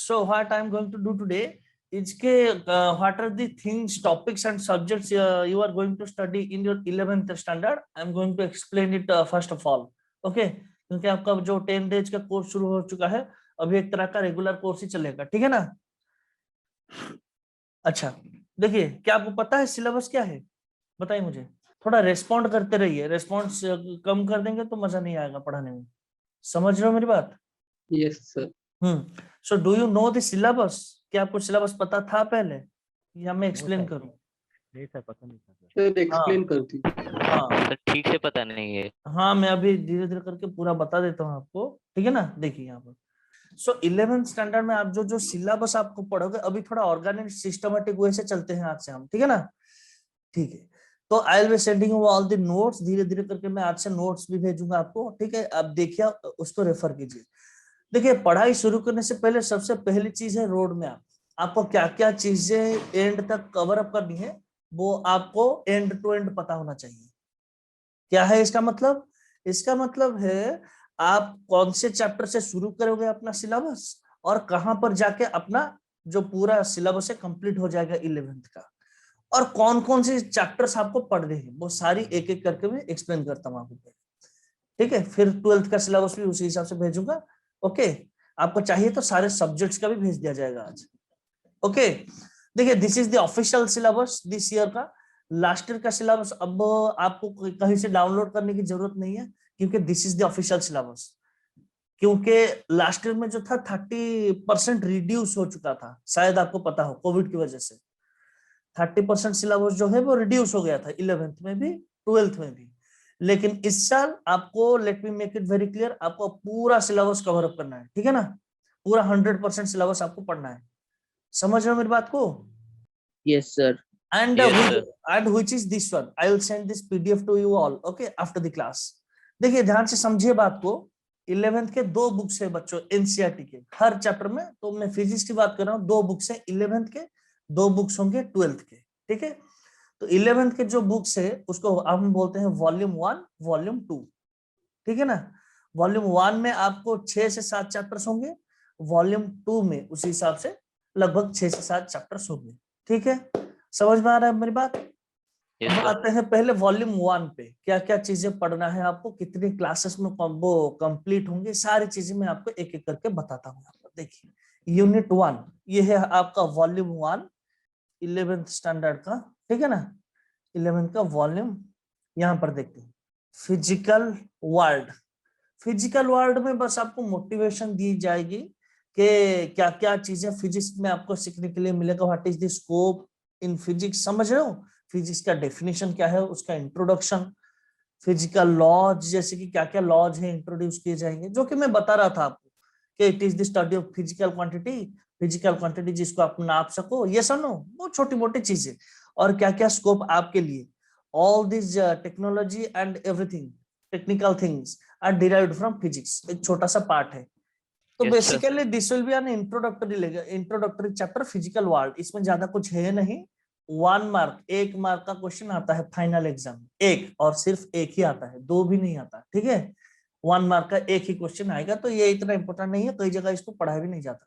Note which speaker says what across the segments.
Speaker 1: So what I'm going to do today is what are the things, topics and subjects you are going to study in your 11th standard. I'm going to explain it first of all. Okay, क्योंकि आपका जो 10 days का course शुरू हो चुका है, अभी एक तरह का रेगुलर कोर्स ही चलेगा, ठीक है ना। अच्छा, देखिए, क्या आपको पता है सिलेबस क्या है? बताइए मुझे। थोड़ा रेस्पॉन्ड करते रहिए, रेस्पॉन्स कम कर देंगे तो मजा नहीं आएगा पढ़ाने में। समझ रहे हो मेरी बात?
Speaker 2: Yes sir.
Speaker 1: So do you know the syllabus? क्या आपको सिलेबस पता था पहले या मैं एक्सप्लेन करूं?
Speaker 3: नहीं सर, पता नहीं था
Speaker 2: सर एक्सप्लेन कर दी।
Speaker 1: हाँ
Speaker 3: सर, ठीक से पता नहीं है।
Speaker 1: हाँ, मैं अभी धीरे धीरे करके पूरा बता देता हूँ आपको, ठीक है ना। देखिए यहाँ पर, सो 11th स्टैंडर्ड में आप जो जो सिलेबस आपको पढ़ोगे, अभी थोड़ा ऑर्गेनाइज सिस्टमेटिक वे से चलते हैं आज से हम, ठीक है ना। ठीक है, तो I will be sending you all the notes. धीरे धीरे करके मैं आज से नोट्स भी भेजूंगा आपको, ठीक है। आप देखिए, उसको रेफर कीजिए। देखिए, पढ़ाई शुरू करने से पहले सबसे पहली चीज है रोड मैप। आपको क्या क्या चीजें एंड तक कवर अप करनी है, वो आपको एंड टू एंड पता होना चाहिए। क्या है इसका मतलब? इसका मतलब है आप कौन से चैप्टर से शुरू करोगे अपना सिलेबस, और कहां पर जाके अपना जो पूरा सिलेबस है कंप्लीट हो जाएगा 11th का, और कौन कौन से चैप्टर्स आपको पढ़ने हैं, वो सारी एक एक करके मैं एक्सप्लेन करता हूँ आपको, ठीक है। फिर 12th का सिलेबस भी उसी हिसाब से भेजूंगा। ओके, आपको चाहिए तो सारे सब्जेक्ट्स का भी भेज दिया जाएगा आज। ओके, देखिए, this is the official syllabus this year का। लास्ट ईयर का सिलेबस अब आपको कहीं से डाउनलोड करने की जरूरत नहीं है, क्योंकि this is the official syllabus. क्योंकि लास्ट ईयर में जो था 30% रिड्यूस हो चुका था, शायद आपको पता हो, कोविड की वजह से 30% सिलेबस जो है वो रिड्यूस हो गया था 11th में भी 12th में भी। लेकिन इस साल आपको, let me make it very clear, आपको पूरा सिलेबस कवर अप करना है, ठीक है ना। पूरा 100% सिलेबस आपको पढ़ना है। समझ रहे हो मेरी बात को?
Speaker 2: Yes sir.
Speaker 1: And
Speaker 3: Yes, sir.
Speaker 1: and which is this one? I will send this PDF to you all, okay, after the class. देखिए, ध्यान से समझिए बात को। 11th के 2 बुक्स है बच्चों, एनसीईआरटी के हर चैप्टर में। तो मैं फिजिक्स की बात कर रहा हूँ, 2 बुक्स है 11th के, 2 बुक्स होंगे 12th के, ठीक है। तो 11th के जो बुक्स है उसको हम बोलते हैं वॉल्यूम 1, वॉल्यूम 2, ठीक है ना। वॉल्यूम 1 में आपको 6 से 7 चैप्टर्स होंगे, वॉल्यूम 2 में उसी हिसाब से लगभग 6 से 7 चैप्टर्स होंगे, ठीक है। समझ में आ रहा है मेरी बात?
Speaker 3: Yes,
Speaker 1: अब
Speaker 3: sir.
Speaker 1: आते हैं पहले वॉल्यूम 1 पे, क्या क्या चीजें पढ़ना है आपको, कितनी क्लासेस में वो कंप्लीट होंगे, सारी चीजें मैं आपको एक एक करके बताता हूँ। देखिए, यूनिट 1, ये है आपका वॉल्यूम 1 11th स्टैंडर्ड का, ठीक है ना। 11th का वॉल्यूम यहाँ पर देखते हैं, फिजिकल वर्ल्ड। फिजिकल वर्ल्ड में बस आपको मोटिवेशन दी जाएगी कि क्या क्या चीजें फिजिक्स में आपको सीखने के लिए मिलेगा, what is the scope in physics, समझ रहे हो। फिजिक्स का डेफिनेशन क्या है, उसका इंट्रोडक्शन, फिजिकल लॉज, जैसे कि क्या क्या लॉज है इंट्रोड्यूस किए जाएंगे, जो कि मैं बता रहा था आपको कि it is the study of physical quantity. Physical quantity जिसको आप नाप सको, ये सुनो, वो छोटी मोटी चीजें, और क्या क्या स्कोप आपके लिए, all this technology and everything, technical things are derived from physics, एक छोटा सा पार्ट है। तो
Speaker 3: Yes, sir.
Speaker 1: Basically this will be an introductory chapter, physical world. इसमें ज्यादा कुछ है नहीं। 1 मार्क, 1 मार्क का क्वेश्चन आता है फाइनल एग्जाम, एक, और सिर्फ एक ही आता है, 2 भी नहीं आता, ठीक है। 1 मार्क का एक ही क्वेश्चन आएगा, तो ये इतना इंपॉर्टेंट नहीं है, कई जगह इसको पढ़ाया भी नहीं जाता।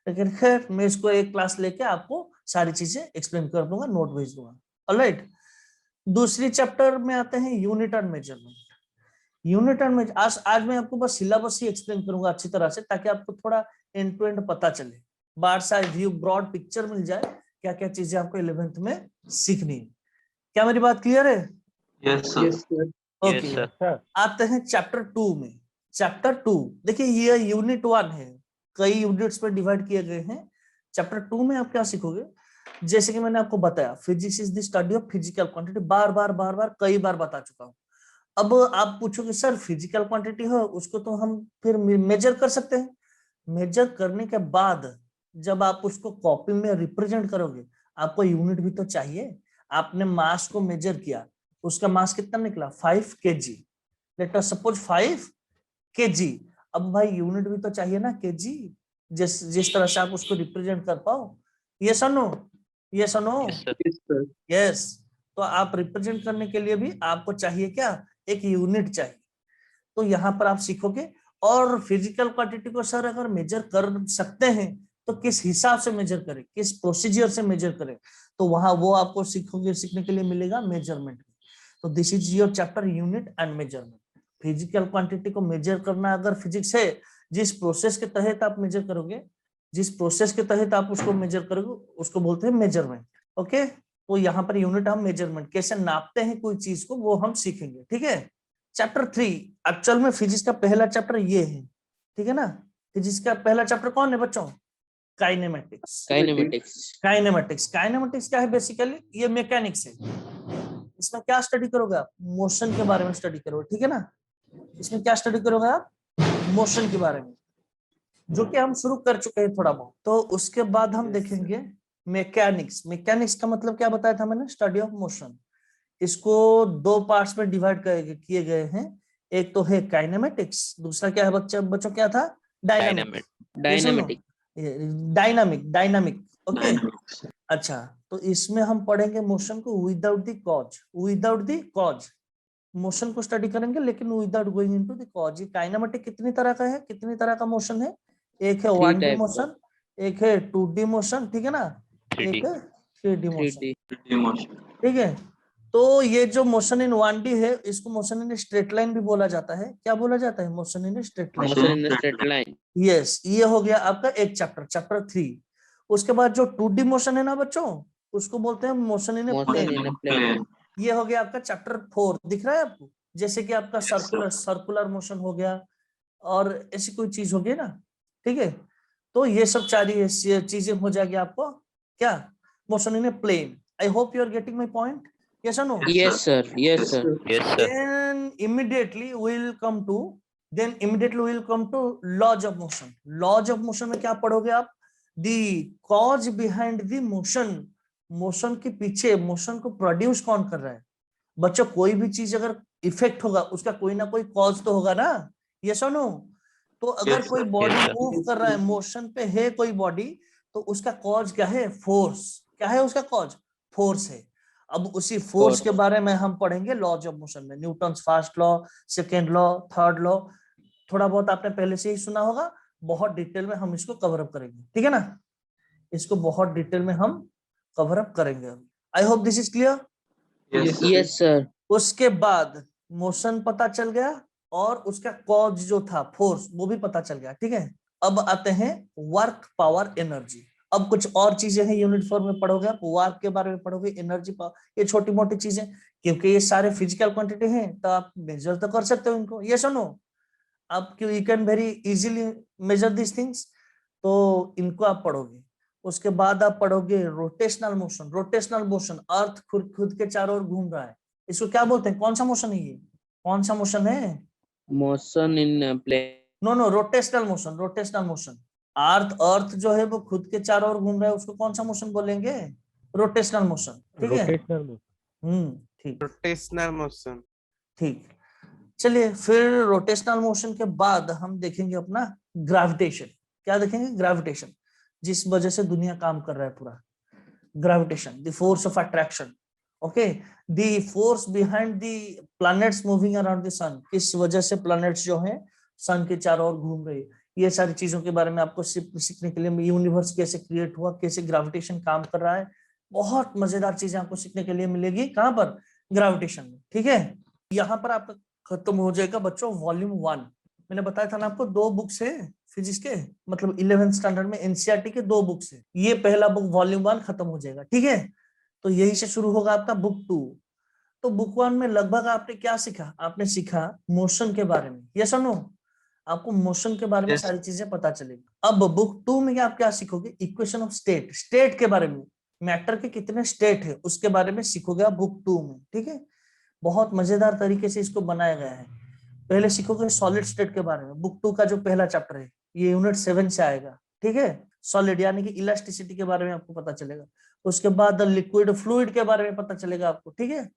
Speaker 1: लेकिन खैर, मैं इसको एक क्लास लेके आपको सारी चीजें एक्सप्लेन कर दूंगा, नोट भेज दूंगा। ऑलराइट, दूसरी चैप्टर में आते हैं unit and measurement. Unit and measure, आज मैं आपको बस सिलेबस ही एक्सप्लेन करूंगा अच्छी तरह से, ताकि आपको थोड़ा एंड टू एंड पता चले, birds eye view, broad picture मिल जाए, क्या क्या चीजें आपको 11th में सीखनी है। क्या मेरी बात क्लियर है?
Speaker 2: Yes sir.
Speaker 1: ओके, आते हैं चैप्टर 2 में। चैप्टर 2, देखिए, ये यूनिट 1 है, कई यूनिट्स में डिवाइड किए गए हैं। चैप्टर 2 में आप क्या सीखोगे, जैसे कि मैंने आपको बताया, physics is the study of physical quantity, बार बार कई बार बता चुका हूँ। अब आप पूछोगे सर, फिजिकल क्वांटिटी हो उसको तो हम फिर मेजर कर सकते हैं। मेजर करने के बाद जब आप उसको कॉपी में रिप्रेजेंट करोगे, आपको यूनिट भी तो चाहिए। आपने मास को मेजर किया, उसका मास कितना निकला, 5 kg, let us suppose 5 kg। अब भाई यूनिट भी तो चाहिए ना, kg, जिस तरह से आप उसको रिप्रेजेंट कर पाओ। ये सुनो, ये सुनो,
Speaker 3: Yes, sir.
Speaker 1: यस। तो आप रिप्रेजेंट करने के लिए भी आपको चाहिए क्या, एक यूनिट चाहिए। तो यहाँ पर आप सीखोगे, और फिजिकल क्वांटिटी को सर अगर मेजर कर सकते हैं तो किस हिसाब से मेजर करें, किस प्रोसीजर से मेजर करें, तो वहां वो आपको सीखने के लिए मिलेगा मेजरमेंट। तो this is your chapter unit and measurement. Physical quantity को मेजर करना अगर फिजिक्स है, जिस प्रोसेस के तहत आप मेजर करोगे, जिस प्रोसेस के तहत आप उसको मेजर करोगे, उसको बोलते हैं मेजरमेंट। ओके, तो यहाँ पर यूनिट हम मेजरमेंट कैसे नापते हैं कोई चीज को, वो हम सीखेंगे। ठीक है, चैप्टर 3 एक्चुअल में फिजिक्स का पहला चैप्टर ये है, ठीक है ना। फिजिक्स का पहला चैप्टर कौन है बच्चों? काइनेमेटिक्स। काइनेमेटिक्स क्या है? बेसिकली ये मैकेनिक्स है। इसमें क्या स्टडी करोगे आप? मोशन के बारे में स्टडी करोगे, ठीक है ना। इसमें क्या स्टडी करोगे आप? मोशन के बारे में, जो कि हम शुरू कर चुके हैं थोड़ा बहुत। तो उसके बाद हम देखेंगे मैकेनिक्स। मैकेनिक्स का मतलब क्या बताया था मैंने? Study of motion. इसको दो पार्ट्स में डिवाइड किए गए हैं। एक तो है काइनेमेटिक्स, दूसरा क्या है बच्चों क्या था? डायनामिक। Dynamic okay. अच्छा, तो इसमें हम पढ़ेंगे मोशन को विदाउट द कॉज। मोशन को स्टडी करेंगे लेकिन without going into the cause. ये काइनेमेटिक कितनी तरह का है, कितनी तरह का मोशन है? एक है 1D मोशन, एक है 2D मोशन, ठीक है ना, एक है 3D मोशन। ठीक है, तो ये जो मोशन इन 1D है, इसको मोशन इन स्ट्रेट लाइन भी बोला जाता है। क्या बोला जाता है? Motion in straight line. Yes, ये हो गया आपका एक चैप्टर 3। उसके बाद जो 2D मोशन है ना बच्चों, उसको बोलते हैं मोशन इन प्लेन। ये हो गया आपका चैप्टर 4। दिख रहा है आपको? जैसे कि आपका सर्कुलर मोशन हो गया और ऐसी कोई चीज होगी ना, ठीक है। तो ये सब चीजें हो जाएगी आपको क्या? Motion in a plane. I hope you are getting my point. Yes और no?
Speaker 2: Yes sir, yes sir.
Speaker 1: Then immediately we will come to laws of motion. Laws of motion में क्या पढ़ोगे आप? The cause behind the motion. Motion के पीछे motion को produce कौन कर रहा है? बच्चों, कोई भी चीज अगर इफेक्ट होगा, उसका कोई ना कोई कॉज तो होगा ना। यस और नो? तो अगर कोई बॉडी मूव कर रहा है, मोशन पे है कोई बॉडी, तो उसका कॉज क्या है? फोर्स। क्या है उसका कॉज? फोर्स है। अब उसी फोर्स के बारे में हम पढ़ेंगे लॉज ऑफ मोशन में। Newton's first law, second law, third law, थोड़ा बहुत आपने पहले से ही सुना होगा। बहुत डिटेल में हम इसको कवर अप करेंगे, ठीक है ना। इसको बहुत डिटेल में हम कवर अप करेंगे। आई hope this is clear.
Speaker 2: Yes sir.
Speaker 1: उसके बाद मोशन पता चल गया और उसका कॉज जो था फोर्स, वो भी पता चल गया, ठीक है। अब आते हैं वर्क, पावर, एनर्जी। अब कुछ और चीजें हैं, यूनिट 4 में पढ़ोगे आप। वर्क के बारे में पढ़ोगे, एनर्जी, पावर, ये छोटी मोटी चीजें, क्योंकि ये सारे फिजिकल क्वांटिटी हैं, तो आप मेजर तो कर सकते हो इनको। ये सुनो, आप you can very easily measure this things, तो इनको आप पढ़ोगे। उसके बाद आप पढ़ोगे रोटेशनल मोशन। अर्थ खुद के चारों ओर घूम रहा है, इसको क्या बोलते हैं? कौन सा मोशन है ये? कौन सा मोशन है?
Speaker 2: Motion in plane.
Speaker 1: No, rotational motion. Earth जो है वो खुद के चारों ओर घूम रहा है, उसको कौन सा मोशन बोलेंगे? रोटेशनल मोशन, ठीक है। ठीक,
Speaker 4: रोटेशनल मोशन।
Speaker 1: ठीक। चलिए, फिर रोटेशनल मोशन के बाद हम देखेंगे अपना ग्रेविटेशन। क्या देखेंगे? ग्रेविटेशन, जिस वजह से दुनिया काम कर रहा है पूरा। Gravitation, the force of attraction. Okay, the force behind the planets moving around the sun. किस वजह से प्लैनेट्स जो हैं सन के चारों ओर घूम रही है, ये सारी चीजों के बारे में आपको सीखने के लिए, यूनिवर्स कैसे क्रिएट हुआ, कैसे ग्रेविटेशन काम कर रहा है, बहुत मजेदार चीजें आपको सीखने के लिए मिलेगी। कहां पर? ग्रेविटेशन में, ठीक है। यहाँ पर आपका खत्म हो जाएगा बच्चों वॉल्यूम 1। मैंने बताया था ना आपको, 2 बुक्स है फिजिक्स के, मतलब 11th स्टैंडर्ड में एनसीईआरटी के 2 बुक्स है। ये पहला बुक वॉल्यूम 1 खत्म हो जाएगा, ठीक है। तो यही से शुरू होगा आपका बुक 2। तो बुक 1 में लगभग आपने क्या सीखा? आपने सीखा मोशन के बारे में। यस और नो? आपको मोशन के बारे में सारी चीजें पता चलेगी। अब बुक 2 में आप क्या सीखोगे? इक्वेशन ऑफ स्टेट के बारे में, मैटर के कितने स्टेट है उसके बारे में सीखोगे आप बुक 2 में, ठीक है। बहुत मजेदार तरीके से इसको बनाया गया है। पहले सीखोगे सॉलिड स्टेट के बारे में, बुक 2 का जो पहला चैप्टर है, ये यूनिट 7 से आएगा, ठीक है। सॉलिड यानी कि इलास्टिसिटी के बारे में आपको पता चलेगा। उसके बाद लिक्विड फ्लूइड के बारे में पता चलेगा आपको, ठीक है।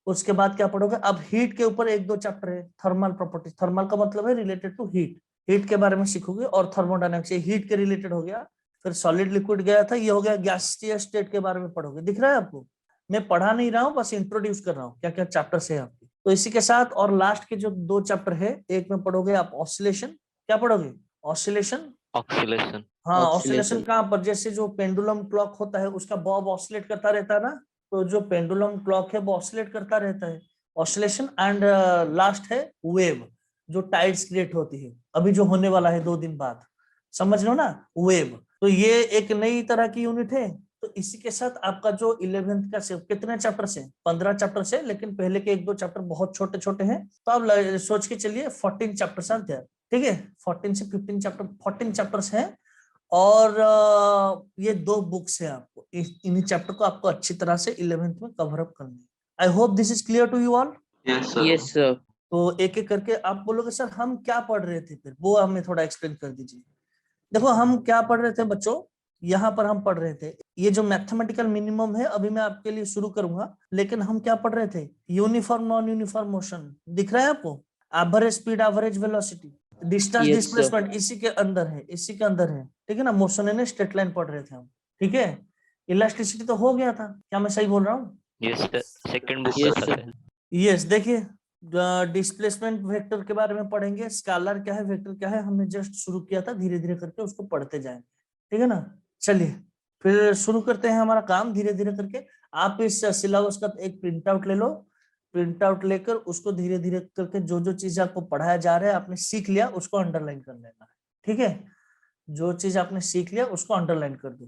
Speaker 1: उसके बाद क्या पढ़ोगे? अब हीट के ऊपर 1-2 चैप्टर है, थर्मल प्रॉपर्टीज। थर्मल का मतलब है रिलेटेड टू हीट के बारे में सीखोगे, और थर्मोडायनेमिक्स हीट के रिलेटेड हो गया। फिर सॉलिड लिक्विड गया था, ये हो गया गैसियस स्टेट के बारे में पढ़ोगे। दिख रहा है आपको? मैं पढ़ा नहीं रहा हूँ, बस इंट्रोड्यूस कर रहा हूँ क्या क्या चैप्टर्स है आपके। तो इसी के साथ और लास्ट के जो 2 चैप्टर है, एक में पढ़ोगे आप ऑसिलेशन। क्या पढ़ोगे? ऑसिलेशन।
Speaker 3: ऑक्सीलेशन।
Speaker 1: हाँ,
Speaker 2: Oscillation.
Speaker 1: ऑसिलेशन कहाँ पर, जैसे जो पेंडुलम क्लॉक होता है उसका बॉब ऑसिलेट करता रहता है ना, तो जो पेंडुलम क्लॉक है वो ऑसिलेट करता रहता है, ऑसिलेशन। एंड लास्ट है वेव, जो टाइड्स क्रिएट होती है, अभी जो होने वाला है 2 दिन बाद, समझ लो ना, वेव। तो ये एक नई तरह की यूनिट है। तो इसी के साथ आपका जो 11th का कितने चैप्टर से, 15 चैप्टर से, लेकिन पहले के 1-2 चैप्टर बहुत छोटे छोटे हैं, तो आप सोच के चलिए 14 चैप्टर्स आते हैं, ठीक है, 14 से 15 चैप्टर, 14 चैप्टर्स हैं। और ये 2 बुक्स है, आपको इन्हीं चैप्टर को आपको अच्छी तरह से 11th में कवर अप करना है। I hope this is clear to you all.
Speaker 2: Yes, sir.
Speaker 1: तो एक एक करके आप बोलोगे सर हम क्या पढ़ रहे थे, फिर वो हमें थोड़ा एक्सप्लेन कर दीजिए। देखो हम क्या पढ़ रहे थे बच्चों, यहाँ पर हम पढ़ रहे थे ये जो मैथमेटिकल मिनिमम है, अभी मैं आपके लिए शुरू करूंगा, लेकिन हम क्या पढ़ रहे थे, यूनिफॉर्म नॉन यूनिफॉर्म मोशन, दिख रहा है आपको, average speed average velocity, distance
Speaker 2: Yes, sir.
Speaker 1: Displacement, इसी के अंदर है, इसी के अंदर है, ठीक है ना। मोशन इन स्ट्रेट लाइन पढ़ रहे थे हम, ठीक है। इलास्टिसिटी तो हो गया था, क्या मैं सही बोल रहा हूँ?
Speaker 3: Yes sir, second book
Speaker 2: Yes,
Speaker 3: का
Speaker 2: sir.
Speaker 3: था।
Speaker 1: यस, देखिए डिस्प्लेसमेंट वेक्टर के बारे में पढ़ेंगे, स्केलर क्या है, वेक्टर क्या है, हमने जस्ट शुरू किया था, धीरे धीरे करके उसको पढ़ते जाएंगे, ठीक है ना। चलिए फिर शुरू करते हैं हमारा काम धीरे धीरे करके। आप इस सिलेबस का एक प्रिंट आउट ले लो, प्रिंट आउट लेकर उसको धीरे धीरे करके जो जो चीज आपको पढ़ाया जा रहा है, आपने सीख लिया, उसको अंडरलाइन कर लेना है, ठीक है। जो चीज आपने सीख लिया उसको अंडरलाइन कर दो।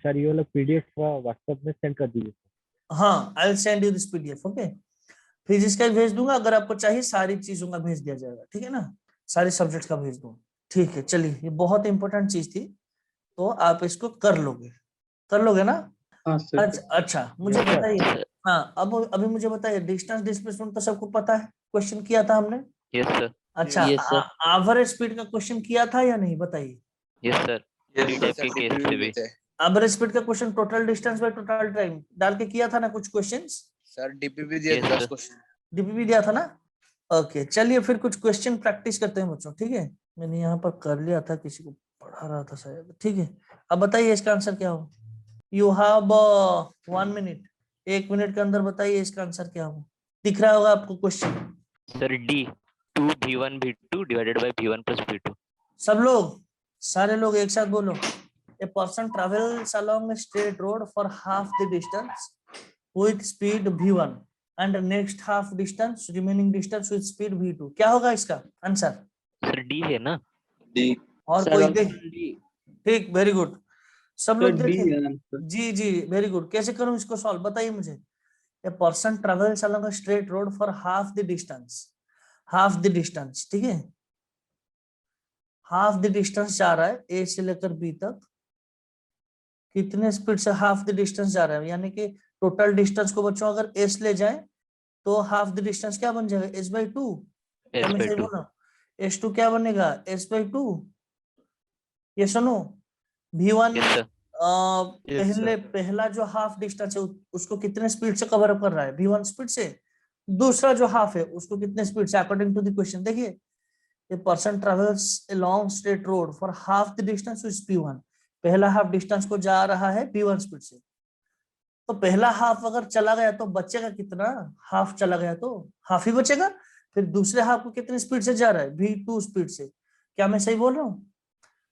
Speaker 4: सर ये वाला पीडीएफ व्हाट्सएप में सेंड कर दीजिए।
Speaker 1: हाँ, I will send you this PDF, okay. Physics का ही भेज दूंगा, अगर आपको चाहिए सारी चीजों का भेज दिया जाएगा, ठीक है ना, सारे सब्जेक्ट्स का भेज दूंगा, ठीक है। चलिए, ये बहुत इंपॉर्टेंट चीज थी, तो आप इसको कर लोगे ना।
Speaker 2: हाँ सर।
Speaker 1: अच्छा मुझे
Speaker 4: Yes, sir.
Speaker 1: बताइए, हाँ अब अभी मुझे बताइए, डिस्टेंस डिस्प्लेसमेंट तो सबको पता है, क्वेश्चन किया था हमने।
Speaker 3: Yes sir.
Speaker 1: अच्छा,
Speaker 2: Yes, sir.
Speaker 1: एवरेज स्पीड का क्वेश्चन किया था या नहीं, बताइए।
Speaker 3: यस सर, थ्री टाइप के केस से भी।
Speaker 1: एवरेज स्पीड का question total distance by total time डाल के किया था ना कुछ क्वेश्चंस,
Speaker 5: सर डीपीपी दिया
Speaker 3: Yes,
Speaker 5: था 10
Speaker 3: sir.
Speaker 5: क्वेश्चन।
Speaker 1: डीपीपी दिया था ना। ओके, चलिए फिर कुछ क्वेश्चन प्रैक्टिस करते हैं बच्चों, ठीक है। मैंने यहाँ पर कर लिया था, किसी को पढ़ा रहा था शायद, ठीक है। अब बताइए इसका आंसर क्या हो। यू हैव 1 मिनट, 1 मिनट के अंदर बताइए इसका आंसर क्या हो। दिख रहा होगा आपको question,
Speaker 3: sir D 2v1 v2 divided by v1 plus v2।
Speaker 1: सब लोग, सारे लोग एक साथ बोलो। A person travels along a straight road for half the distance with speed v1 and next half distance remaining distance with speed v2, क्या होगा इसका आंसर?
Speaker 3: सर डी है ना।
Speaker 5: डी
Speaker 1: और
Speaker 2: Sir,
Speaker 1: कोई देख,
Speaker 2: option D.
Speaker 1: ठीक, वेरी गुड, सब
Speaker 2: Sir,
Speaker 1: लोग
Speaker 2: D
Speaker 1: देखें।
Speaker 2: है answer.
Speaker 1: जी जी, वेरी गुड। कैसे करूं इसको सॉल्व, बताइए मुझे। A person travels along a straight road for half the distance, ठीक है, हाफ द डिस्टेंस जा रहा है ए से लेकर बी तक, कितने स्पीड से हाफ द डिस्टेंस जा रहा है, यानी कि टोटल डिस्टेंस को बच्चों अगर एस ले जाए तो हाफ द डिस्टेंस क्या बन जाएगा, एस बाई टू, क्या मैं सही बोल रहा हूँ, एस टू क्या बनेगा, एस बाई टू। ये सुनो, v1
Speaker 3: यस सर।
Speaker 1: पहले पहला जो हाफ डिस्टेंस है उसको कितने स्पीड से कवर अप कर रहा है, v1 स्पीड से। दूसरा जो हाफ है उसको कितने स्पीड से, अकॉर्डिंग टू द क्वेश्चन देखिए, a person travels a long straight road for half the distance with p1, पहला हाफ डिस्टेंस को जा रहा है p1 स्पीड से, तो पहला हाफ अगर चला गया तो बचेगा कितना, हाफ चला गया तो हाफ ही बचेगा। फिर दूसरे हाफ को कितनी स्पीड से जा रहा है, v2 स्पीड से, क्या मैं सही बोल रहा हूँ।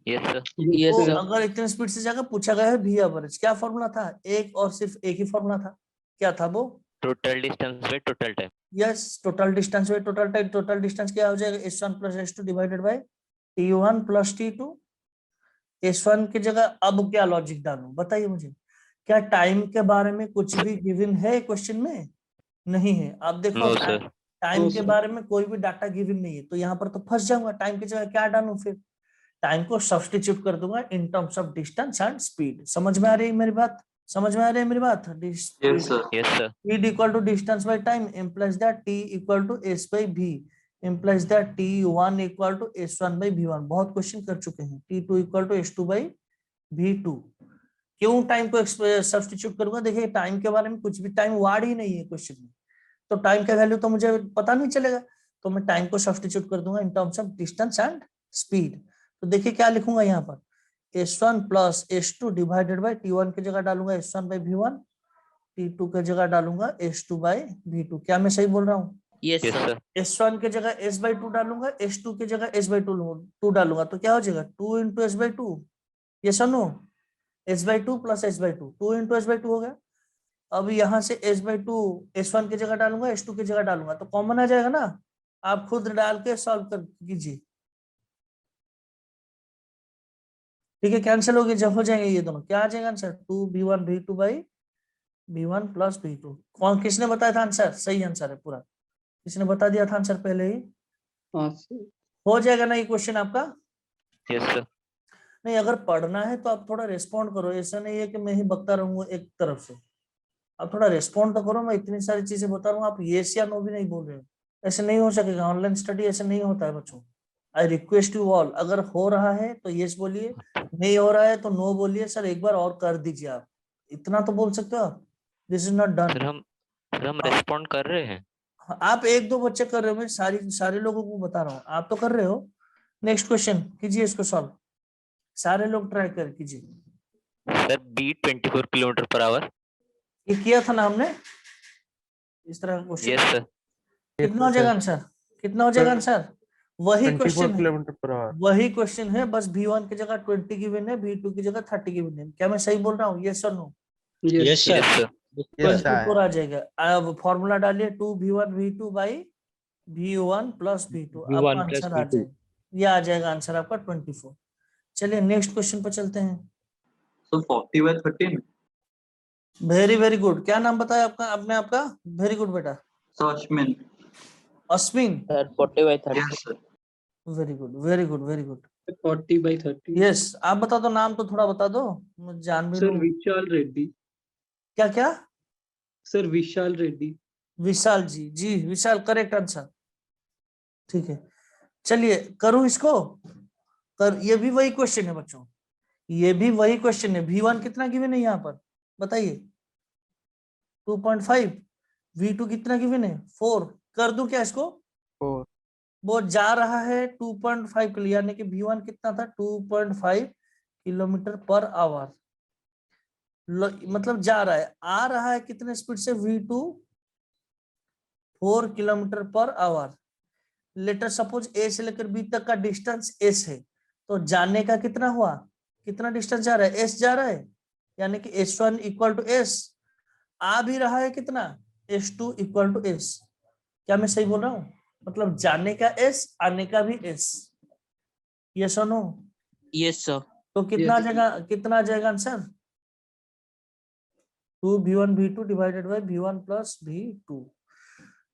Speaker 3: Yes sir.
Speaker 2: Yes,
Speaker 1: तो
Speaker 2: sir.
Speaker 1: अगर इतने स्पीड से जाकर पूछा गया है v एवरेज, क्या फॉर्मूला था, एक और सिर्फ एक ही फॉर्मूला था, क्या था वो,
Speaker 3: total distance by total time.
Speaker 1: Yes, total distance by total time. Total distance क्या हो जाएगा, s1 plus s2 divided by t1 plus t2। s1 की जगह अब क्या लॉजिक डालूं, बताइए मुझे, क्या टाइम के बारे में कुछ भी गिवन है क्वेश्चन में, नहीं है। आप देखो
Speaker 3: नो सर।
Speaker 1: टाइम
Speaker 2: No,
Speaker 1: के
Speaker 2: sir.
Speaker 1: बारे में कोई भी डाटा गिवन नहीं है, तो यहाँ पर तो फंस जाऊंगा, टाइम की जगह क्या डालूं, फिर टाइम को सब्स्टिट्यूट कर दूंगा in terms of distance and speed. समझ में आ रही है मेरी बात, समझ में आ रही है मेरी बात।
Speaker 5: Yes sir.
Speaker 3: Yes sir.
Speaker 1: speed equal to distance by time implies that t equal to s by v implies that t1 equal to s1 by v1, बहुत क्वेश्चन कर चुके हैं। t2 equal to s2 by v2, क्यों time को substitute करूंगा, देखिए time के बारे में कुछ भी, टाइम वर्ड ही नहीं है क्वेश्चन में, तो टाइम का वैल्यू तो मुझे पता नहीं चलेगा, तो मैं टाइम को सब्स्टिट्यूट कर दूंगा in terms of distance and speed. तो देखिए क्या लिखूंगा यहाँ पर, s1 plus s2 divided by t1 की जगह डालूंगा s1 by v1, t2 की जगह डालूंगा s2 by v2, क्या मैं सही बोल रहा हूँ।
Speaker 2: Yes,
Speaker 3: Yes,
Speaker 2: sir.
Speaker 3: sir.
Speaker 1: S1 की जगह S/2 डालूंगा, S2 की जगह S/2 डालूंगा, तो क्या हो जाएगा 2 इंटू S/2। यस और no? S/2 plus S/2, 2 into S/2 हो गया। अब यहाँ से S/2 S1 की जगह डालूंगा, S2 की जगह डालूंगा, तो कॉमन आ जाएगा ना। आप खुद डाल के सॉल्व कर कीजिए, ठीक है। कैंसिल हो गए जब हो जाएंगे ये दोनों, क्या आ जाएगा answer 2v1v2 by v1 plus v2। कौन किसने बताया था आंसर? सही आंसर है पूरा, किसने बता दिया था आंसर पहले ही?
Speaker 5: हाँ सर।
Speaker 1: हो जाएगा ना ये क्वेश्चन आपका?
Speaker 3: Yes, sir.
Speaker 1: नहीं, अगर पढ़ना है तो आप थोड़ा रिस्पॉन्ड करो, ऐसा नहीं है कि मैं ही बकता रहूंगा एक तरफ से। आप थोड़ा रिस्पॉन्ड तो करो, मैं इतनी सारी चीजें बता रहा हूँ, आप येस या नो भी नहीं बोल रहे हो। ऐसे नहीं हो सकेगा, ऑनलाइन स्टडी ऐसे नहीं होता है बच्चों। आई रिक्वेस्ट यू ऑल, अगर हो रहा है तो यस बोलिए, नहीं हो रहा है तो नो बोलिए। सर एक बार और कर दीजिए, आप इतना तो बोल सकते हो आप। This is not
Speaker 3: sir
Speaker 1: done.
Speaker 3: हम रेस्पॉन्ड कर रहे हैं।
Speaker 1: आप एक दो बच्चे कर रहे हो, मैं सारे लोगों को बता रहा हूँ, आप तो कर रहे हो। नेक्स्ट क्वेश्चन कीजिए इसको सॉल्व, सारे लोग ट्राई कर कीजिए।
Speaker 3: Sir B 24 kilometre per hour.
Speaker 1: ये किया था ना हमने इस तरह का क्वेश्चन।
Speaker 3: Yes sir.
Speaker 1: कितना हो जाएगा आंसर? कितना हो जाएगा आंसर? वही
Speaker 4: 24
Speaker 1: क्वेश्चन है,
Speaker 4: किलोमीटर पर आवर।
Speaker 1: वही क्वेश्चन है, बस V1 की जगह 20 गिवन है, V2 की जगह 30 गिवन है। क्या मैं सही बोल रहा हूँ? यस और no?
Speaker 5: Yes
Speaker 3: yes sir.
Speaker 4: Yes,
Speaker 1: ऊपर आ जाएगा। अब फॉर्मूला डालिए 2v1v2 by v1 plus v2, आपका
Speaker 4: V1 plus
Speaker 1: आंसर आ
Speaker 4: V2।
Speaker 1: जाएगा। ये आ जाएगा आंसर आपका 24। चलिए नेक्स्ट क्वेश्चन पर चलते हैं।
Speaker 5: So 40/13.
Speaker 1: Very very good. क्या नाम बताया आपका आपने? आपका वेरी गुड बेटा,
Speaker 5: So Ashmin.
Speaker 1: Ashwin.
Speaker 2: Sir, 40/30.
Speaker 5: Yes sir.
Speaker 1: Very good very good very good.
Speaker 6: 40/30.
Speaker 1: Yes, आप बता दो, नाम तो थोड़ा बता दो, मैं जान भी
Speaker 6: Sir
Speaker 1: लूं।
Speaker 6: Vishal Reddy.
Speaker 1: क्या क्या?
Speaker 6: Sir Vishal Reddy.
Speaker 1: विशाल जी, जी विशाल करेक्ट आंसर, ठीक है। चलिए करूं इसको कर, ये भी वही क्वेश्चन है बच्चों, ये भी वही क्वेश्चन है। V1 कितना गिवन है यहाँ पर बताइए? 2.5। V2 कितना गिवन है? 4। कर दूं क्या इसको?
Speaker 4: 4।
Speaker 1: वो जा रहा है 2.5 के लिए, यानी कि V1 कितना था 2.5 किलोमीटर पर आवर, मतलब जा रहा है। आ रहा है कितने स्पीड से? V2 4 kilometre per our. Letter suppose A से लेकर B तक का डिस्टेंस S है, तो जाने का कितना हुआ? कितना डिस्टेंस जा रहा है? S जा रहा है, यानी कि S1 इक्वल टू S। आ भी रहा है कितना? S2 equal to S। क्या मैं सही बोल रहा हूँ? मतलब जाने का S, आने का भी S। यस और नो?
Speaker 2: Yes, sir.
Speaker 1: तो कितना आ
Speaker 6: Yes.
Speaker 1: जाएगा, कितना आ जाएगा answer? 2v1v2 divided by v1 plus v2।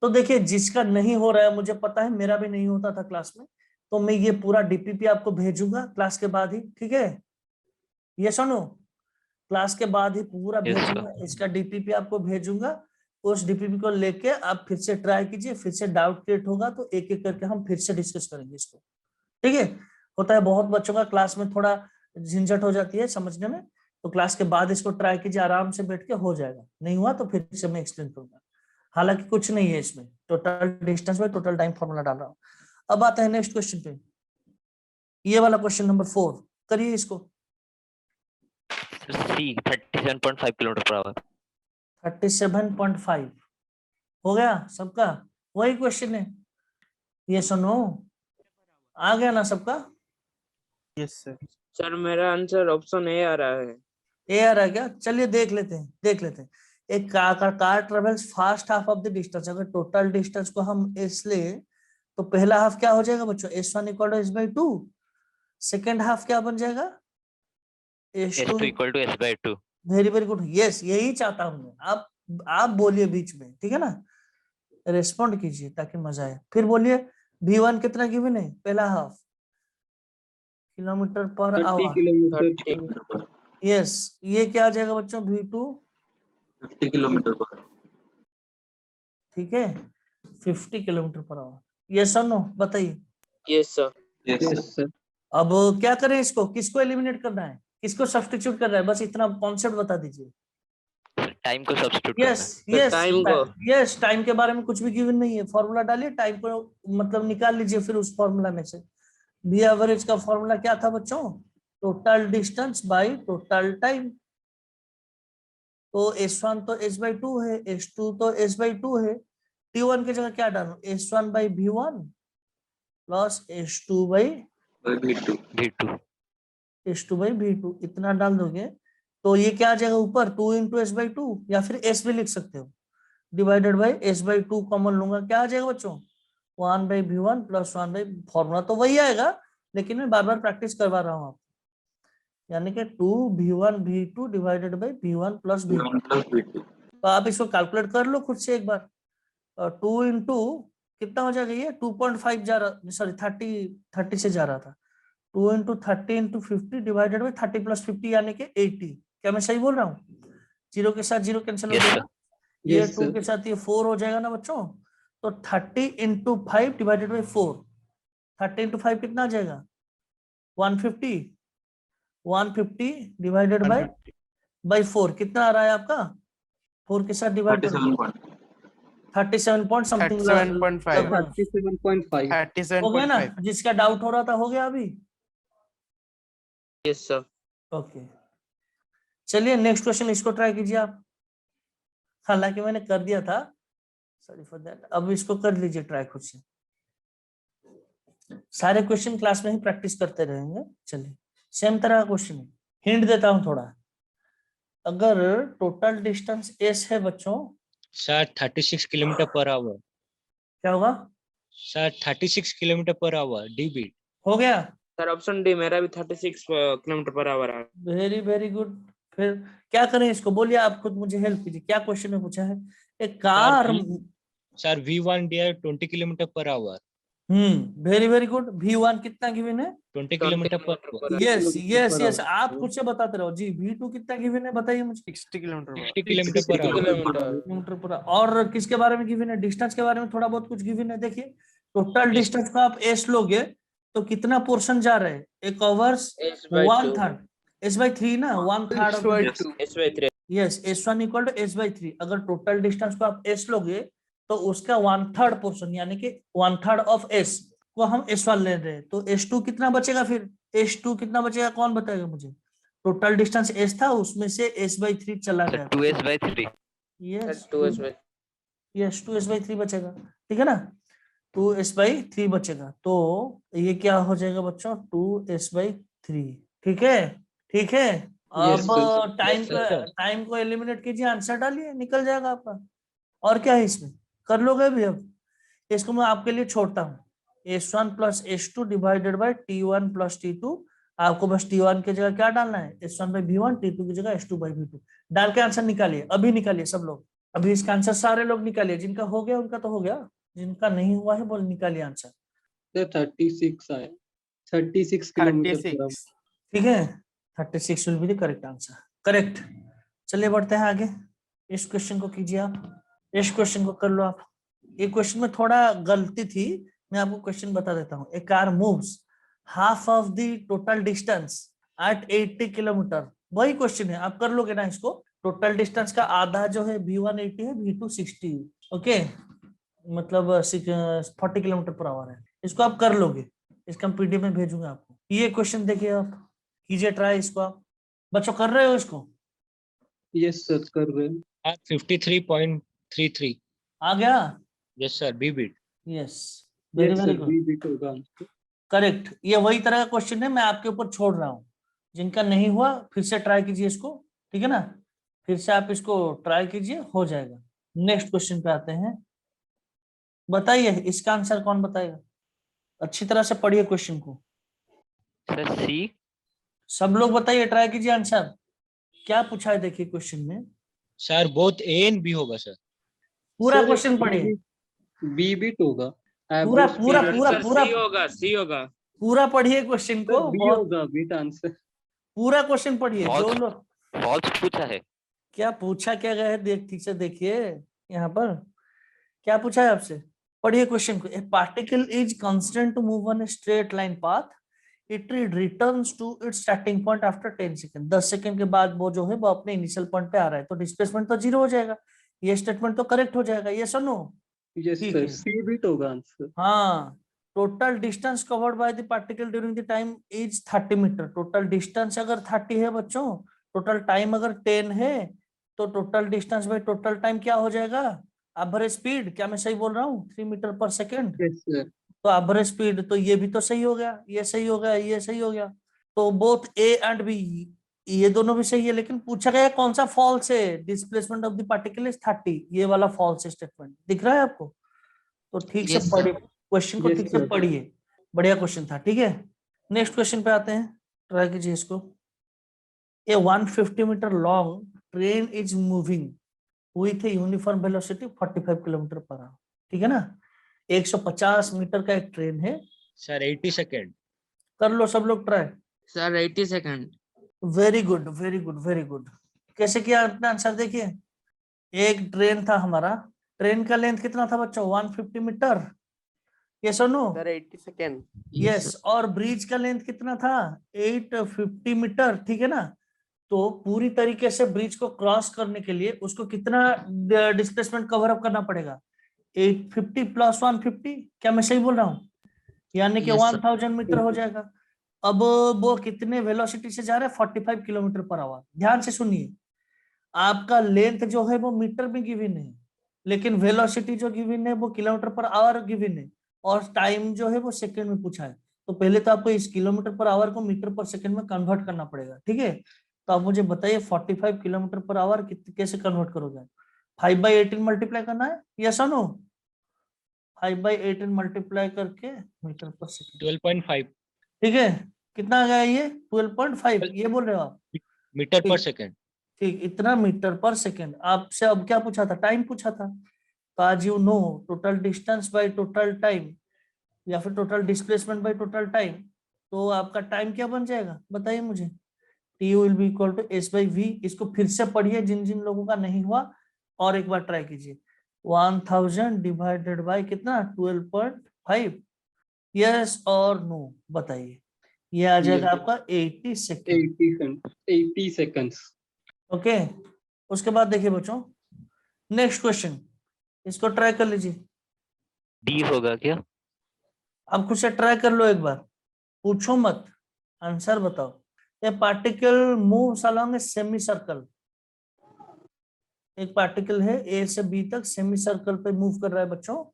Speaker 1: तो देखिए जिसका नहीं हो रहा है, मुझे पता है मेरा भी नहीं होता था क्लास में, तो मैं ये पूरा डीपीपी आपको भेजूंगा क्लास के बाद ही, ठीक है? ये सुनो, क्लास के बाद ही पूरा
Speaker 3: Yes,
Speaker 1: भेजूंगा, इसका डीपीपी आपको भेजूंगा। उस डीपीपी को लेके आप फिर से ट्राई कीजिए, फिर से डाउट क्रिएट होगा तो एक एक करके हम फिर से डिस्कस करेंगे इसको, ठीक है? होता है बहुत बच्चों का क्लास में थोड़ा झंझट हो जाती है समझने में, तो क्लास के बाद इसको ट्राई कीजिए, आराम से बैठ के हो जाएगा। नहीं हुआ तो फिर से मैं एक्सप्लेन करूंगा। हालांकि कुछ नहीं है इसमें, टोटल डिस्टेंस में टोटल टाइम फॉर्मूला डाल रहा हूँ। अब आता है नेक्स्ट क्वेश्चन पे, ये वाला क्वेश्चन नंबर 4, करिए इसको।
Speaker 3: सी 37.5 किलोमीटर पर आवर।
Speaker 1: 37.5 हो गया सबका? वही क्वेश्चन है, ये सुनो, आ गया ना सबका?
Speaker 4: Yes sir.
Speaker 7: सर मेरा आंसर ऑप्शन ए आ रहा है।
Speaker 1: ए आ रहा है क्या? चलिए देख लेते हैं, देख लेते हैं। एक car travels fast half of the distance, अगर टोटल डिस्टेंस को हम एस ले तो पहला हाफ क्या हो जाएगा बच्चों? S1 equal to S/2। Second half क्या बन जाएगा?
Speaker 3: S2 equal to S/2।
Speaker 1: Very very good, yes यही चाहता हूं मैं। आप बोलिए बीच में, ठीक है ना? रेस्पॉन्ड कीजिए ताकि मजा आए। फिर बोलिए V1 कितना गिवन है? पहला हाफ किलोमीटर पर
Speaker 6: 30
Speaker 1: आवर,
Speaker 6: किलोमीटर पर।
Speaker 1: यस। ये क्या आ जाएगा बच्चों? V2
Speaker 5: 50 किलोमीटर पर।
Speaker 1: ठीक है, 50 किलोमीटर पर आवर। यस और नो बताइए?
Speaker 7: Yes sir.
Speaker 5: Yes
Speaker 6: Yes
Speaker 5: sir.
Speaker 6: sir.
Speaker 1: अब क्या करें इसको? किसको एलिमिनेट करना है, किसको सब्स्टिट्यूट करना है? बस इतना कॉन्सेप्ट बता दीजिए।
Speaker 3: टाइम को सब्स्टिट्यूट करना है।
Speaker 1: यस यस
Speaker 7: टाइम को।
Speaker 1: यस, टाइम के बारे में कुछ भी गिवन नहीं है, फॉर्मूला डालिए, टाइम को मतलब निकाल लीजिए फिर उस फॉर्मूला में से। बी एवरेज का फॉर्मूला क्या था बच्चों? Total distance by total time. तो S1 तो S/2 है, S2 तो S/2 है, T1 की जगह क्या डालूं, S1 by V1 plus S2 by
Speaker 5: V2
Speaker 3: V2
Speaker 1: S2 by V2 इतना डाल दोगे तो ये क्या आ जाएगा ऊपर 2 इंटू एस बाई टू, या फिर S भी लिख सकते हो, divided by S by two common लूंगा, क्या आ जाएगा बच्चों 1 by V1 plus 1 by, formula तो वही आएगा लेकिन मैं बार बार प्रैक्टिस करवा रहा हूँ आपको, यानी कि 2V1 V2 divided by V1 plus V2।
Speaker 5: V1 plus V2
Speaker 1: तो आप इसको कैलकुलेट कर लो खुद से एक बार, 2 इंटू कितना हो जाएगा, ये 2.5 जा रहा, सॉरी 30 से जा रहा था, 2 into 30 into 50 divided by 30 plus 50 यानी कि 80। क्या मैं सही बोल रहा हूँ, जीरो के साथ जीरो कैंसिल हो
Speaker 3: Yes,
Speaker 1: जाएगा, ये
Speaker 6: Yes,
Speaker 1: 2
Speaker 6: sir.
Speaker 1: के साथ ये 4 हो जाएगा ना बच्चों, तो 30 इंटू 5 डिवाइडेड बाई 4, 30 इंटू 5 कितना आ जाएगा 150, 150 डिवाइडेड बाई 4 कितना आ रहा है आपका, 4 के साथ डिवाइड करो
Speaker 5: 37 point
Speaker 1: 37 पॉइंट समथिंग
Speaker 4: 37.5
Speaker 6: 37.5.
Speaker 1: हो गया ना,
Speaker 4: 37.5
Speaker 1: जिसका डाउट हो रहा था हो गया अभी।
Speaker 7: Yes, sir.
Speaker 1: ओके चलिए नेक्स्ट क्वेश्चन इसको ट्राई कीजिए आप, हालांकि मैंने कर दिया था, सॉरी फॉर दैट, अब इसको कर लीजिए ट्राई खुद से, सारे क्वेश्चन क्लास में ही प्रैक्टिस करते रहेंगे। चलिए सेम तरह का क्वेश्चन है, हिंट देता हूं थोड़ा, अगर टोटल डिस्टेंस एस है बच्चों,
Speaker 8: सर 36 किलोमीटर पर आवर।
Speaker 1: क्या होगा,
Speaker 8: sir 36 kilometre per our dB.
Speaker 1: हो गया,
Speaker 7: सर ऑप्शन डी मेरा भी 36 किलोमीटर पर आवर है।
Speaker 1: Very very good. फिर क्या करें इसको, बोलिए आप खुद मुझे हेल्प कीजिए, क्या क्वेश्चन में पूछा है, एक car,
Speaker 8: sir V1 dear 20 kilometre per hour.
Speaker 1: Very very good, V1 कितना गिवन है
Speaker 8: 20 kilometre per hour.
Speaker 1: Yes yes
Speaker 6: per
Speaker 1: yes,
Speaker 6: hour.
Speaker 1: आप खुद से बताते रहो जी, V2 कितना गिवन है बताइए मुझे,
Speaker 4: 60 kilometre
Speaker 8: 60 kilometre per our.
Speaker 1: Kilometre per our. और किसके बारे में गिवन है, डिस्टेंस के बारे में थोड़ा बहुत कुछ गिवन है, देखिए टोटल डिस्टेंस को आप एस लोगे तो कितना पोर्शन जा रहा है, A covers
Speaker 7: S by
Speaker 1: 1/3, S by 3 ना, 1/3
Speaker 7: S by 3.
Speaker 1: Yes, S1 equal to S by 3, अगर टोटल डिस्टेंस को आप एस लोगे तो उसका 1/3 पोर्शन यानी कि 1/3 ऑफ एस को हम S1 ले रहे हैं, तो S2 कितना बचेगा, फिर S2 कितना बचेगा कौन बताएगा मुझे, टोटल डिस्टेंस S था उसमें से S/3 चला गया,
Speaker 3: 2s/3
Speaker 1: yes
Speaker 7: 2S by
Speaker 1: yes 2S/3 बचेगा, ठीक है ना, 2S/3 बचेगा, तो ये क्या हो जाएगा बच्चों 2S/3, ठीक है ठीक है।
Speaker 6: Yes,
Speaker 1: अब
Speaker 6: sir.
Speaker 1: टाइम को एलिमिनेट कीजिए, आंसर डालिए, निकल जाएगा आपका, और क्या है इसमें, कर लोगे भी। अब इसको मैं आपके लिए छोड़ता हूँ, S1 plus S2 divided by T1 plus T2, आपको बस T1 की जगह क्या डालना है S1 by V1, T2 की जगह S2 by V2 डाल के आंसर निकालिए, अभी निकालिए सब लोग, अभी इसका आंसर सारे लोग निकालिए, जिनका हो गया उनका तो हो गया, जिनका नहीं हुआ है बोल निकालिए आंसर,
Speaker 6: Sir, 36 आया, 36 किलोमीटर पर आवर.
Speaker 4: 36
Speaker 1: ठीक है, 36 will be the correct answer, correct. चलिए बढ़ते हैं आगे, इस क्वेश्चन को कीजिए आप, इस क्वेश्चन को कर लो आप, ये क्वेश्चन में थोड़ा गलती थी, मैं आपको क्वेश्चन बता देता हूँ, a car moves half of the total distance at 80 kilometre, वही क्वेश्चन है, आप कर लोगे ना इसको, टोटल डिस्टेंस का आधा जो है V1 80 है, V2 60, ओके, मतलब 40 किलोमीटर पर आवर है, इसको आप कर लोगे, इसका हम PDF में भेजूंगा आपको, ये क्वेश्चन देखिए आप, कीजिए ट्राई इसको, आप बच्चों कर रहे हो इसको,
Speaker 6: Yes, sir, कर रहे हैं.
Speaker 8: 53.33।
Speaker 1: आ गया,
Speaker 8: यस सर बीबी।
Speaker 1: Yes very
Speaker 6: Yes,
Speaker 1: very
Speaker 6: sir,
Speaker 1: good,
Speaker 6: B bit होगा आंसर.
Speaker 1: करेक्ट, ये वही तरह का क्वेश्चन है, मैं आपके ऊपर छोड़ रहा हूँ, जिनका नहीं हुआ फिर से ट्राई कीजिए इसको, ठीक है ना, फिर से आप इसको ट्राई कीजिए, हो जाएगा। नेक्स्ट क्वेश्चन पे आते हैं, बताइए इसका आंसर कौन बताएगा, अच्छी तरह से पढ़िए क्वेश्चन को,
Speaker 3: सर सी।
Speaker 1: सब लोग बताइए, ट्राई कीजिए आंसर, क्या पूछा है देखिए क्वेश्चन में,
Speaker 8: sir both A and B होगा सर।
Speaker 1: पूरा
Speaker 6: Sir,
Speaker 1: क्वेश्चन पढ़िए,
Speaker 6: B bit होगा.
Speaker 1: पूरा
Speaker 6: Average
Speaker 1: पूरा
Speaker 6: period.
Speaker 1: पूरा
Speaker 7: सर
Speaker 1: पूरा
Speaker 7: C होगा, C होगा.
Speaker 1: पूरा पढ़िए क्वेश्चन को,
Speaker 6: Sir, B
Speaker 1: बहुत
Speaker 6: होगा bit आंसर.
Speaker 1: पूरा क्वेश्चन पढ़िए, जो
Speaker 3: False.
Speaker 1: लोग
Speaker 3: फॉल्स पूछा है।
Speaker 1: क्या पूछा क्या गया है, देख ठीक से देखिए, यहाँ पर क्या पूछा है आपसे, पढ़िए क्वेश्चन को, a particle is constant to move on a straight line path, it returns to its starting point after 10 second, 10 second के बाद वो जो है वो अपने इनिशियल पॉइंट पे आ रहा है, तो डिस्प्लेसमेंट तो 0 हो जाएगा, ये स्टेटमेंट तो करेक्ट हो जाएगा, ये सुनो,
Speaker 6: Yes,
Speaker 1: ठीक
Speaker 6: sir,
Speaker 1: है,
Speaker 6: C bit होगा आंसर.
Speaker 1: हाँ, total distance covered by the particle during the time is 30 metre, total distance अगर 30 है बच्चों, टोटल टाइम अगर 10 है, तो total distance by total time क्या हो जाएगा एवरेज स्पीड, क्या मैं सही बोल रहा हूँ? 3 मीटर पर सेकेंड।
Speaker 6: Yes, sir.
Speaker 1: तो एवरेज स्पीड, तो ये भी तो सही हो गया, ये सही हो गया, ये सही हो गया। तो बोथ ए एंड बी, ये दोनों भी सही है, लेकिन पूछा गया कौन सा फॉल्स है? Displacement of the particle is 30, ये वाला फॉल्स स्टेटमेंट दिख रहा है आपको? तो ठीक से
Speaker 2: Yes, sir.
Speaker 1: पढ़िए क्वेश्चन को,
Speaker 6: Yes,
Speaker 1: ठीक से
Speaker 6: sir.
Speaker 1: पढ़िए, बढ़िया क्वेश्चन था। ठीक है, नेक्स्ट क्वेश्चन पे आते हैं, ट्राई कीजिए इसको। A 150 metre long train is moving with a uniform velocity 45 kilometre per hour. ठीक है ना, 150 मीटर का एक ट्रेन है।
Speaker 8: Sir 80 second.
Speaker 1: कर लो सब लोग try.
Speaker 2: Sir, 80 second.
Speaker 1: Very good, very good, very good. कैसे किया अपना आंसर? देखिए, एक ट्रेन था हमारा, ट्रेन का लेंथ कितना था बच्चों? 150 मीटर। यस और नो?
Speaker 9: Sir 80 second.
Speaker 1: यस। और ब्रिज का लेंथ कितना था? 850 मीटर। ठीक है ना, तो पूरी तरीके से ब्रिज को क्रॉस करने के लिए उसको कितना डिस्प्लेसमेंट कवर अप करना पड़ेगा? 850 प्लस 150, क्या मैं सही बोल रहा हूँ? यानी कि
Speaker 2: Yes, sir.
Speaker 1: 1000 मीटर हो जाएगा। अब वो कितने वेलोसिटी से जा रहा है? 45 किलोमीटर पर आवर। ध्यान से सुनिए, आपका लेंथ जो है वो मीटर में गिवन है, लेकिन वेलोसिटी जो गिवन है वो किलोमीटर पर आवर गिवन है, और टाइम जो है वो सेकंड में पूछा है। तो पहले तो आपको इस किलोमीटर पर आवर को मीटर पर सेकंड में कन्वर्ट करना पड़ेगा। ठीक है, तो आप मुझे बताइए 45 किलोमीटर पर आवर कैसे कन्वर्ट करोगे? 5/18 मल्टीप्लाई करना है, यस और नो? 5/18 मल्टीप्लाई करके मीटर पर सेकंड,
Speaker 8: 12.5
Speaker 1: ठीक है, कितना आ गया ये? 12.5, ये बोल रहे हो आप?
Speaker 8: मीटर पर
Speaker 1: ठीक।
Speaker 8: सेकेंड।
Speaker 1: ठीक, इतना मीटर पर सेकंड। आपसे अब क्या पूछा था? टाइम पूछा था। तो आज you know total distance by total time, या फिर total displacement by total time, तो आपका टाइम क्या बन जाएगा बताइए मुझे? T will be equal to S by V. इसको फिर से पढ़िए जिन जिन लोगों का नहीं हुआ, और एक बार ट्राई कीजिए। 1000 डिवाइडेड बाय कितना? 12.5। यस और नो बताइए? ये आ जाएगा
Speaker 6: Yes.
Speaker 1: आपका 80 सेकेंड।
Speaker 6: 80 seconds.
Speaker 1: ओके, उसके बाद देखिए बच्चों, नेक्स्ट क्वेश्चन, इसको ट्राई कर लीजिए।
Speaker 3: डी होगा क्या?
Speaker 1: आप खुद से ट्राई कर लो एक बार, पूछो मत, आंसर बताओ। ए particle moves along a semi circle, एक पार्टिकल है ए से बी तक सेमी सर्कल पे मूव कर रहा है बच्चों।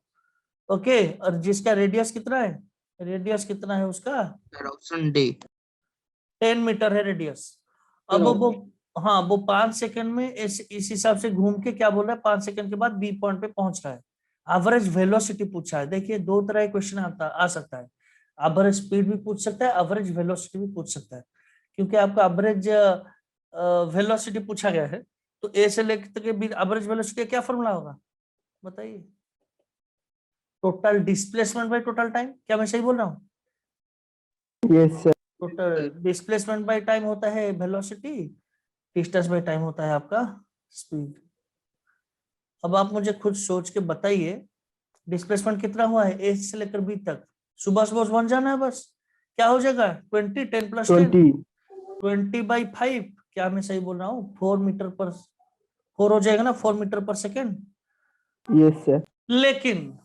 Speaker 1: ओके, और जिसका रेडियस कितना है? रेडियस कितना है उसका?
Speaker 2: Sir, option D.
Speaker 1: 10 मीटर है रेडियस। अब वो, हाँ, वो 5 सेकंड में इस हिसाब से घूम के क्या बोल रहा है? 5 सेकंड के बाद बी पॉइंट पे पहुंच रहा है। एवरेज वेलोसिटी पूछा है। देखिए, दो तरह के क्वेश्चन आ सकता है, एवरेज स्पीड भी पूछ सकता है, एवरेज वेलोसिटी भी पूछ सकता है। क्योंकि आपका एवरेज वेलोसिटी पूछा गया है, तो ए से लेकर के बी एवरेज वेलोसिटी क्या फॉर्मूला होगा बताइए? Total displacement by total time, क्या मैं सही बोल रहा हूँ?
Speaker 9: Yes sir.
Speaker 1: Total displacement by time होता है वेलोसिटी, डिस्टेंस बाय टाइम होता है आपका स्पीड। अब आप मुझे खुद सोच के बताइए, डिस्प्लेसमेंट कितना हुआ है ए से लेकर बी तक? सुबह सुबह बन जाना है बस। क्या हो जाएगा? 20, 10 प्लस 10, 20/5। क्या मैं सही बोल रहा हूँ? 4 मीटर पर 4 हो जाएगा ना, 4 मीटर पर सेकेंड।
Speaker 9: Yes sir.
Speaker 1: लेकिन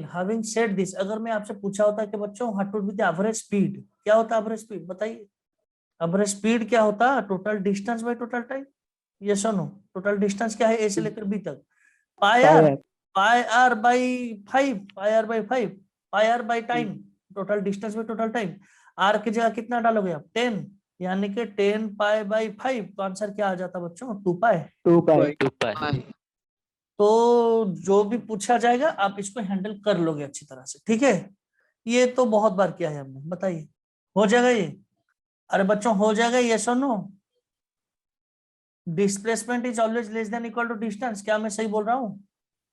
Speaker 1: having said this, अगर मैं आपसे पूछा होता कि बच्चों what would be the average speed, क्या होता है एवरेज स्पीड बताइए? एवरेज स्पीड क्या होता है? Total distance by total time. Yes और नो? टोटल डिस्टेंस क्या है ए से लेकर बी तक? Pi r by 5, pi r by time, total distance by total time. R की जगह कितना डालोगे आप? 10, यानी कि 10 पाई बाई 5। तो आंसर क्या आ जाता बच्चों? 2 पाई।
Speaker 3: 2 पाई।
Speaker 1: तो जो भी पूछा जाएगा आप इसको हैंडल कर लोगे अच्छी तरह से, ठीक है? ये तो बहुत बार किया है हमने, बताइए हो जाएगा ये? अरे बच्चों हो जाएगा, यस और no? Displacement is always less than equal to distance, क्या मैं सही बोल रहा हूँ?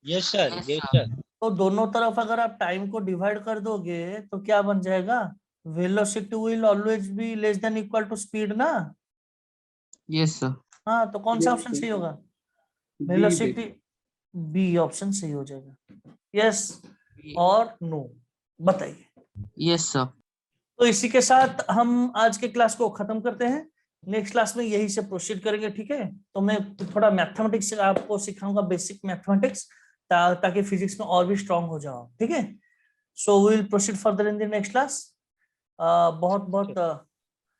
Speaker 8: Yes sir, yes sir.
Speaker 1: तो दोनों तरफ अगर आप टाइम को डिवाइड कर दोगे तो क्या बन जाएगा? Velocity will always be less than equal to speed ना?
Speaker 2: Yes, sir.
Speaker 1: हाँ, तो कौन सा ऑप्शन सही होगा? वेलोसिटी, बी ऑप्शन सही हो जाएगा। यस और नो बताइए?
Speaker 2: Yes, sir.
Speaker 1: तो इसी के साथ हम आज के क्लास को खत्म करते हैं। नेक्स्ट क्लास में यही से प्रोसीड करेंगे, ठीक है? तो मैं थोड़ा मैथमेटिक्स आपको सिखाऊंगा, बेसिक मैथमेटिक्स, ताकि फिजिक्स में और भी स्ट्रांग हो जाओ, ठीक है? So we will proceed further in the next class. बहुत बहुत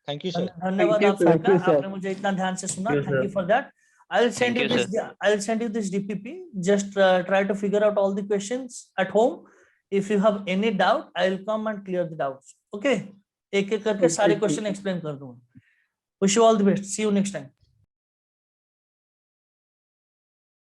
Speaker 8: थैंक यू सर।
Speaker 1: धन्यवाद
Speaker 6: Thank you,
Speaker 1: आप
Speaker 6: sir.
Speaker 1: सबका, आपने मुझे इतना ध्यान से सुना,
Speaker 5: Yes,
Speaker 1: thank you
Speaker 5: sir.
Speaker 1: For that. I'll send
Speaker 3: Thank
Speaker 1: you
Speaker 3: you,
Speaker 1: this. I'll send you this DPP. Just try to figure out all the questions at home. If you have any doubt, I'll come and clear the doubts. Okay? एक एक करके
Speaker 6: Okay,
Speaker 1: सारे
Speaker 6: ठीक
Speaker 1: question
Speaker 6: है।
Speaker 1: Explain कर दूंगा. Wish you all the best. See you next time.